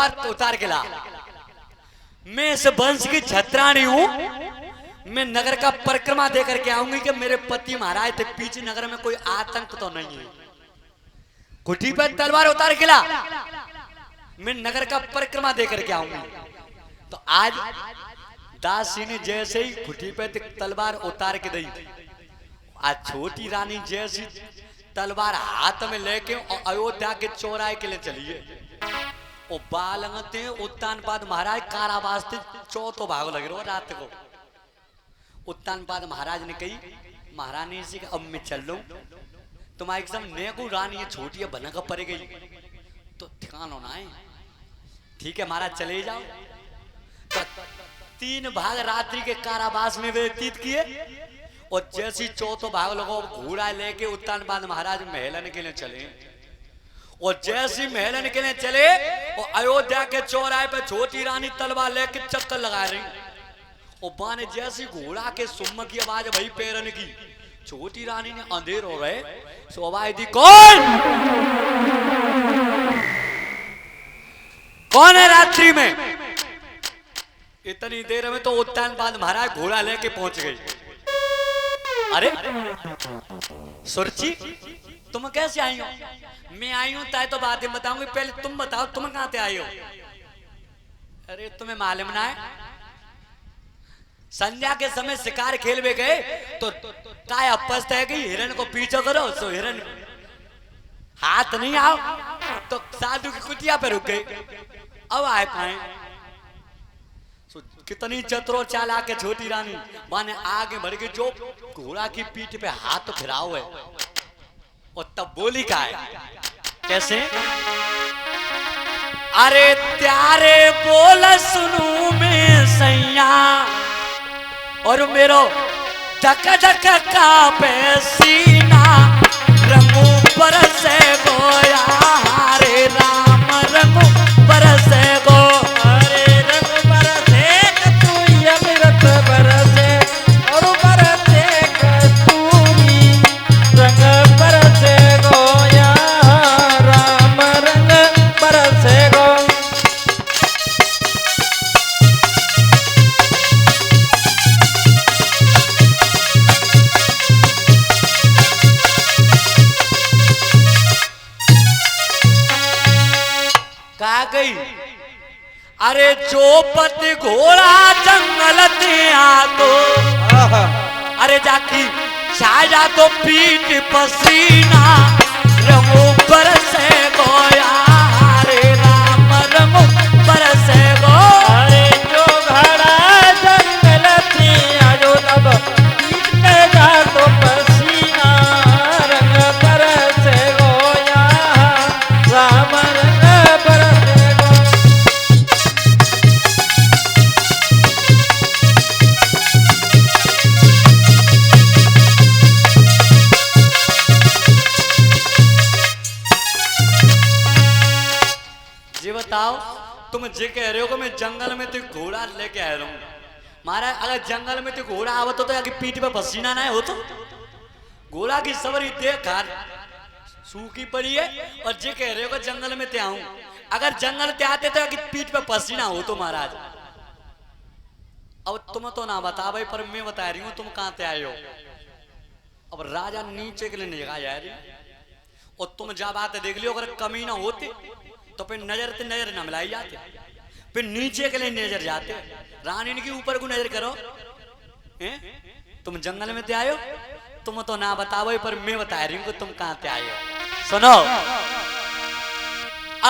तलवार उतार के ला। मैं इस वंश की छत्राणी हूं, मैं नगर का परिक्रमा दे करके आऊंगी कि मेरे पति महाराज थे पीछे नगर में कोई आतंक तो नहीं है। कुटी पर तलवार उतार के ला, मैं नगर का परिक्रमा दे करके आऊंगी। तो आज दासी ने जैसे ही कुटी पे तलवार उतार के दी, आज छोटी रानी जैसी तलवार हाथ में लेके अयोध्या के चौराहे के लिए चली है। ओ बालंगते उत्तानपाद महाराज कारावास थे, चौथो भाग लग रहा रात को। उत्तानपाद महाराज ने कही महारानी से अब मैं चल लूं, तुम्हारे एकदम नेकू रानी है छोटी है भनक पड़ गई तो ठिकाना होना है। ठीक है महाराज चले जाओ। तो 3 भाग रात्रि के कारावास में व्यतीत किए और जैसी चौथो भाग लोगों घोड़ा लेके उत्तानपाद महाराज महलन के लिए चले। और जैसी महलन के लिए चले और अयोध्या के चौराहे पे छोटी रानी तलवार लेके चक्कर लगा रही। और बाने जैसी घोड़ा के सुम्म की आवाज वही पैरन की, छोटी रानी ने अंधेर हो रहे शोभा दी, कौन है रात्रि में? इतनी देर में तो उत्तानपाद महाराज घोड़ा लेके पहुंच गई। अरे सुरची तुम कैसे आई हो? मैं आई हूं ताई तो बातें बताऊंगी, पहले तुम बताओ तुम कहां से आई हो? अरे तुम्हें मालूम ना है संध्या के समय शिकार खेल में गए तो काय अपस्त है कि हिरण को पीछे करो, तो हिरण हाथ नहीं आओ तो साधु की कुटिया पे रुक गए। अब आए पाए कितनी चतुर चाल आके छोटी रानी माने आगे बढ़ के जो घोड़ा की पीठ पे हाथ फिराओ है और तब बोली का है कैसे? अरे त्यारे बोल सुनू मैं सैया और मेरो धक धक का सीना रंगू पर से गोया हरे राम रंगू पर से गो हरे रंग पर देख तू अमृत बरसे और पर देख तूरी रंग पर से गोया राम रंग पर से गो। गई अरे चौपट घोड़ा जंगल तो अरे जाकी छाया तो पीठ पसीना रंगो पर से गोया हरे राम रंगो पर से गो। अरे जो घड़ा जंगल जो तब पीठ जा तो पसीना रंग पर से गोया राम रंग पर तुम जे कह रहे हो कि मैं जंगल में तो घोड़ा लेके आया हूं महाराज। अगर जंगल में तो घोड़ा आवत तो आगे पीठ पे पसीना ना हो तो घोड़ा की सवारी देख सूखी पड़ी है और जे कह रहे हो कि जंगल में ते आऊं। अगर जंगल ते आते तो आगे पीठ पे पसीना हो तो महाराज। अब तुम तो ना बता भाई पर मैं बता रही हूं तुम कहां से आए हो। अब राजा नीचे के लिए निगाह जा रही और तुम जा बात देख लियो अगर कमी ना होती तो फिर नजर से नजर न मिलाई जाते, फिर नीचे के लिए नजर जाते। रानी के ऊपर को नजर करो तुम जंगल में ते आयो। तुम तो ना बताओ पर मैं बता रही हूँ कि तुम कहां से आए हो। सुनो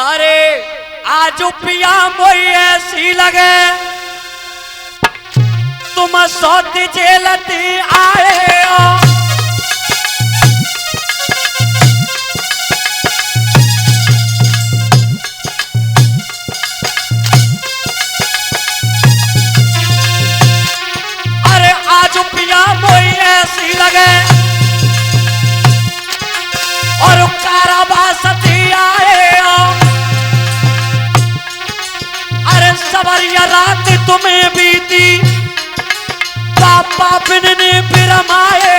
अरे आज पिया मोई ऐसी लगे तुम सौती जेलती आए हो। ऐसी लगे और कारावास आए अरे सवरिया रात तुम्हें बीती पापा बिनने फिर आए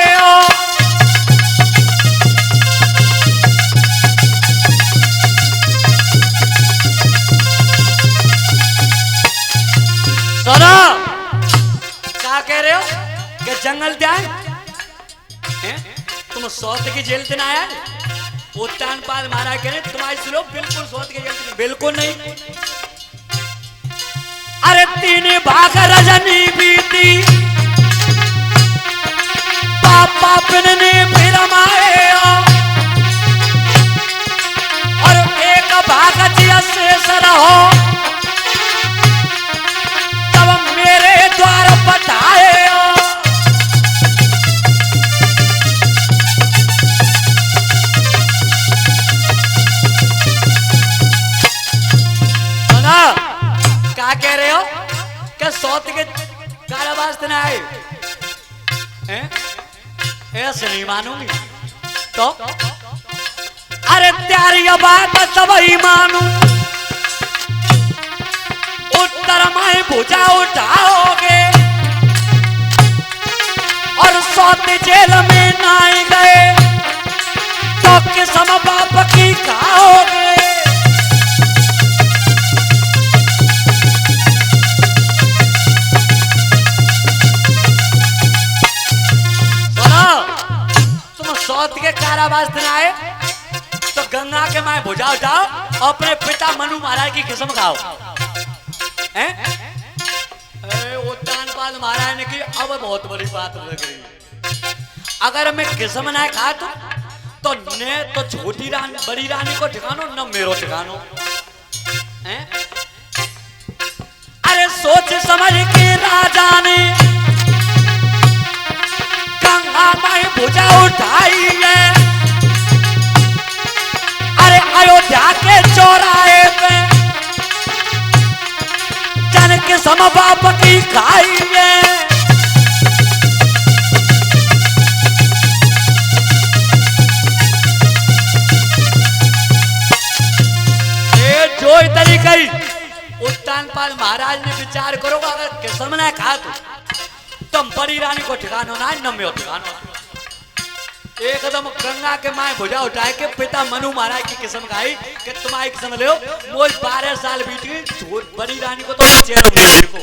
कह रहे हो कि जंगल त्याग तुम सौत की जेल दिन आया उत्तान पाल महाराज कह रहे तुम्हारी सुनो बिल्कुल सौत की जेल बिल्कुल नहीं। अरे 3 भाग रजनी बीती पापा पिनने फिर माए और 1 भाग जिया शेष रहो तब मेरे द्वार पटाए। क्या कह रहे हो क्या सौत के कारावास दिन आए ऐसे नहीं मानूंगी तो अरे त्यारी बात सब ही मानू उत्तर में भुजा उठाओगे और सौत जेल में ना गए तो किस्म बाप की खाओगे। सौत के कारावास दिन आए तो गंगा के माए भुजाओ जाओ अपने पिता मनु महाराज की किस्म खाओ। उत्तानपाल महाराज ने की अब बहुत बड़ी बात लग रही अगर मैं किस्म ना खा तो ने तो छोटी रानी बड़ी रानी को ठिकानो न मेरो ठिकानो। अरे सोच समझ के राजा ने गंगा माई भुजा उठाई है। अरे अयोध्या के चौराहे पे जन के सम बाप की खाई है। ये जो तरीका उत्तानपाल महाराज ने विचार करो अगर किस्म ने खा तुम बड़ी रानी को ठिकानो ना न में ठिकानो। एकदम गंगा के माए भुजा उठाए के पिता मनु महाराज की किस्म खाई कि तुम्हारी किस्म ले मोज 12 साल बीत गई बड़ी रानी को तो चेहरा नहीं देखो।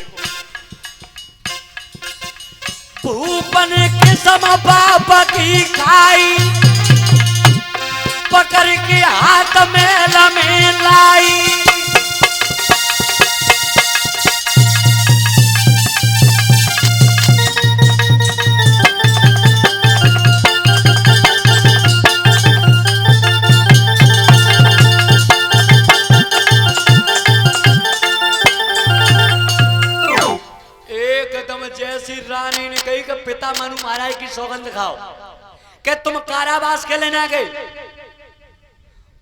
भूपन किस्म बाप की खाई पकड़ के हाथ में लाई। रानी ने कही कि पिता मनु महाराज की सौगंध खाओ कि तुम कारावास के लेने गए।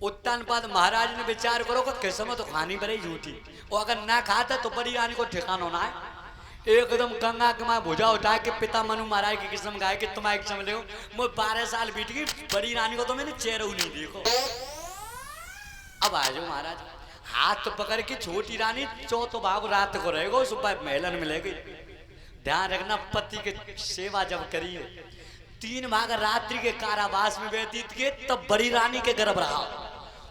उत्तानपाद महाराज ने विचार करो कि किस्म तो खानी बड़ी झूठी और अगर ना खाता तो बड़ी रानी को ठिकानो ना है। एकदम गंगा के मां भुजा उठा के पिता मनु महाराज की किस्म गाय कि तुम्हारी किस्म ले 12 साल बीत गई बड़ी रानी को तो मैंने चेहरा नहीं देखो। अब आ जाओ महाराज हाथ पकड़ के छोटी रानी चौथो भाग रात को रहेगा सुबह महलन मिलेगी। ध्यान रखना पति के सेवा जब करिए 3 भाग रात्रि के कारावास में व्यतीत किए तब बड़ी रानी के गर्भ रहा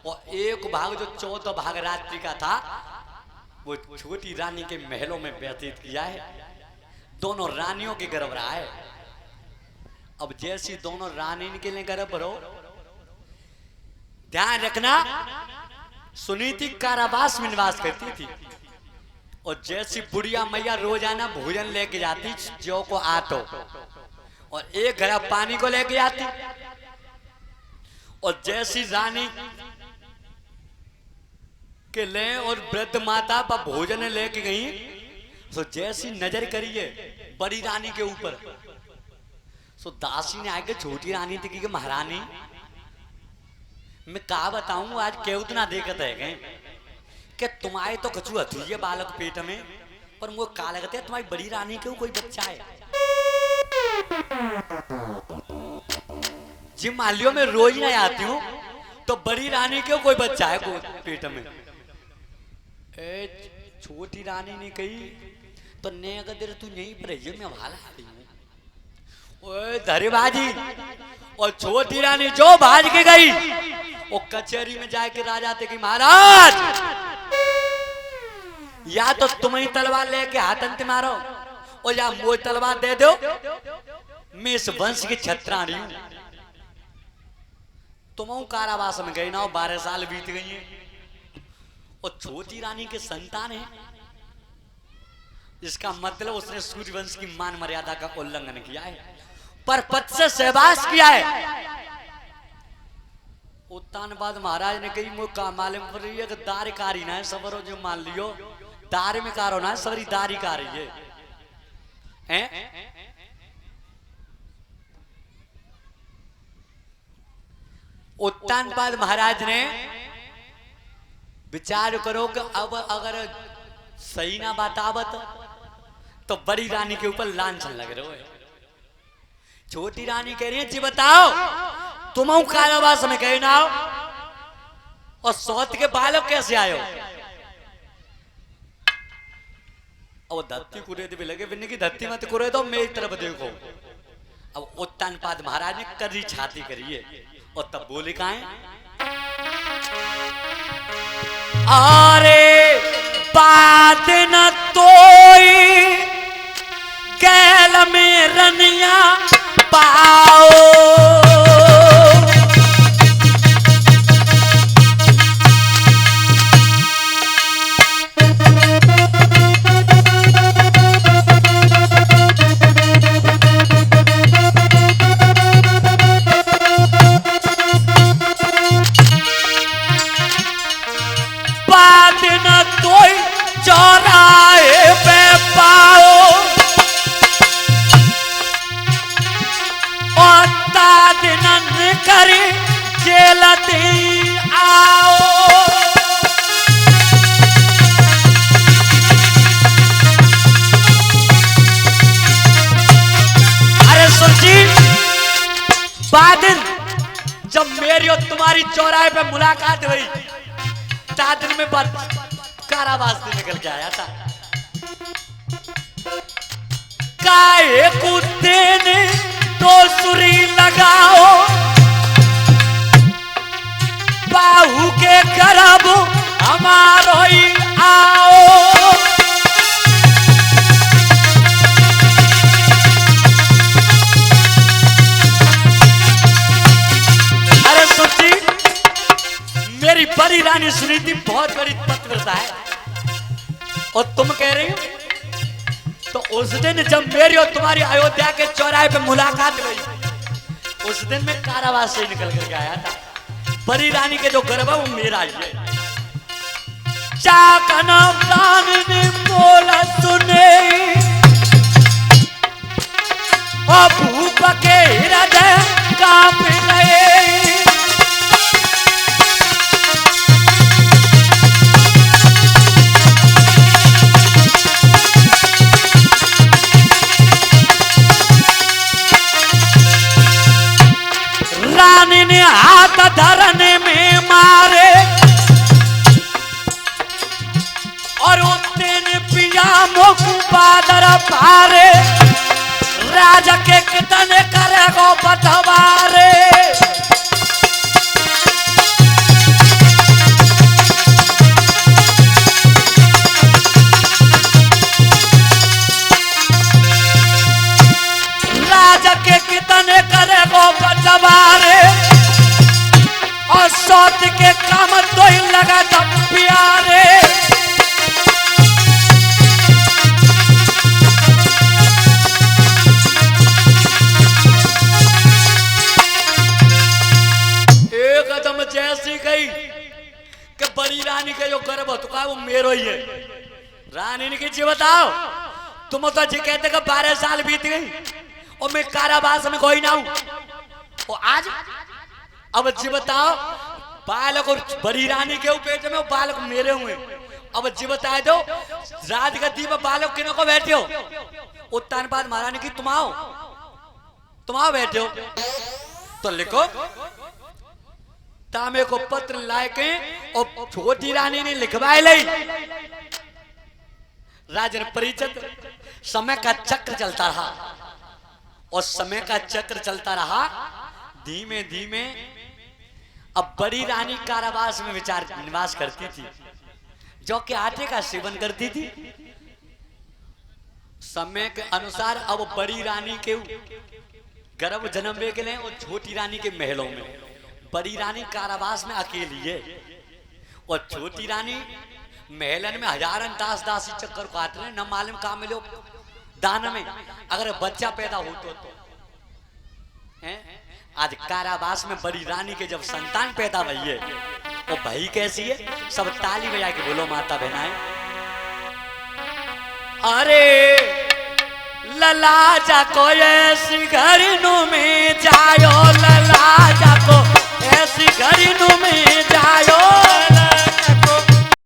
और 1 भाग जो 14 भाग रात्रि का था वो छोटी रानी के महलों में व्यतीत किया है। दोनों रानियों के गर्भ रहा है। अब जैसी दोनों रानी के लिए गर्भ रहो ध्यान रखना सुनीति कारावास में निवास करती थी और जैसी बुढ़िया मैया रोजाना भोजन लेके जाती जौ को आटो और 1 घड़ा पानी को लेके जाती और जैसी रानी के ले और वृद्ध माता पर भोजन लेके गई तो जैसी नजर करिए बड़ी रानी के ऊपर तो दासी ने आके छोटी रानी थी कि महारानी मैं कहा बताऊं आज क्यों उतना देखते है कि तुम्हारे तो कछु हथी है बालक पेट में पर वो का लगते है तुम्हारी बड़ी रानी के कोई बच्चा है। जिम मालियों में रोज नहीं आती हूँ तो बड़ी रानी के कोई बच्चा है पेट में। छोटी रानी ने कही तो ने अगर तू यहीं पर मैं भाला धरेबाजी और छोटी रानी जो भाज के गई वो कचहरी में जाके राजा थे कि महाराज या तो तुम ही तलवार लेके हाथ अंत मारो और या मोह तलवार दे दो, मैं इस वंश की छत्राणी हूं। तुम कारावास में गए ना, 12 साल बीत गई हैं और छोटी रानी के संतान है। इसका मतलब उसने सूर्यवंश की मान मर्यादा का उल्लंघन किया है, पर पद से सहवास किया है। उत्तानपाद महाराज ने कही मुझे मालूम पड़ रही है कि दारिकारी ना है सबरो, जो मान लियो दार में कारो ना सबरी दारी का रही है। उत्तानपाद महाराज ने विचार करो कि अब अगर सही ना बतावत तो बड़ी रानी के ऊपर लांछन लग रहा है। छोटी रानी कह रही है जी बताओ तुम कारावास में गए ना और सौत के बालक कैसे आयो? और धरती कुरे भी लगे बिन्नी की धरती मत कुरे दो, मेरी तरफ देखो। अब उत्तानपाद महाराज ने करी छाती करिए और तब बोले काहे, अरे बात न तोई कैल में रनिया पाओ, बात न तोई चौराहे पे पाओ, करी जेलती आओ। अरे सुरजी बादल, जब मेरी और तुम्हारी चौराहे पे मुलाकात हुई तादिन में कारावास से निकल के आया था। काहे कुत्ते ने तो सुरी लगाओ, बाहू के करब हमारो ही आओ। अरे सोची मेरी बड़ी रानी सुनीति बहुत बड़ी पतिव्रता है और तुम कह रही हो। तो उस दिन जब मेरी और तुम्हारी अयोध्या के चौराहे पे मुलाकात हुई उस दिन मैं कारावास से निकल करके आया था। बड़ी रानी के जो गर्भ है वो मेरा ही है। चाकना प्राण ने बोला सुने और भूप के हृदय कांप गए। रानी ने हाथ धरने में मारे और उत्ते ने पिया मुख बादर पारे। राजा के कितने करेगो बतवारे। राजा के कितने करेगो बतवारे और सौत के काम तो ही लगा तब प्यारे। एकदम जैसी गई कि बड़ी रानी के जो गर्भ हो वो मेरो ही है। रानी ने जी बताओ तुम तो जी कहते कि 12 साल बीत गई और मैं कारावास में कोई ना हूं और आज अब जी बताओ बालक और बड़ी रानी के पेट में बालक मेरे हुए। अब जी बता दो राजगद्दी में बालक किन को बैठे हो? उत्तानपाद महारानी की तुम आओ बैठे हो तो लिखो। तामे को पत्र लाके और छोटी रानी ने लिखवाए ली। राजन परिचित समय का चक्र चलता रहा और समय का चक्र चलता रहा धीमे धीमे। अब बड़ी रानी कारावास में निवास करती थी जो कि आटे का सेवन करती थी समय के अनुसार अब बड़ी रानी के गर्भ जन्म के लिए और छोटी रानी के महलों में। बड़ी रानी कारावास में अकेली है और छोटी रानी महलन में हजारन दास दासी चक्कर काट रहे, न मालूम कहाँ मिलो दान में अगर बच्चा पैदा हो तो हैं। आज कारावास में बड़ी रानी के जब संतान पैदा हुई है वो भाई कैसी है, सब ताली बजा के बोलो माता बहनाएं। अरे लला जाको ऐसी घरिनु में जायो, लला जाको ऐसी घरिनु में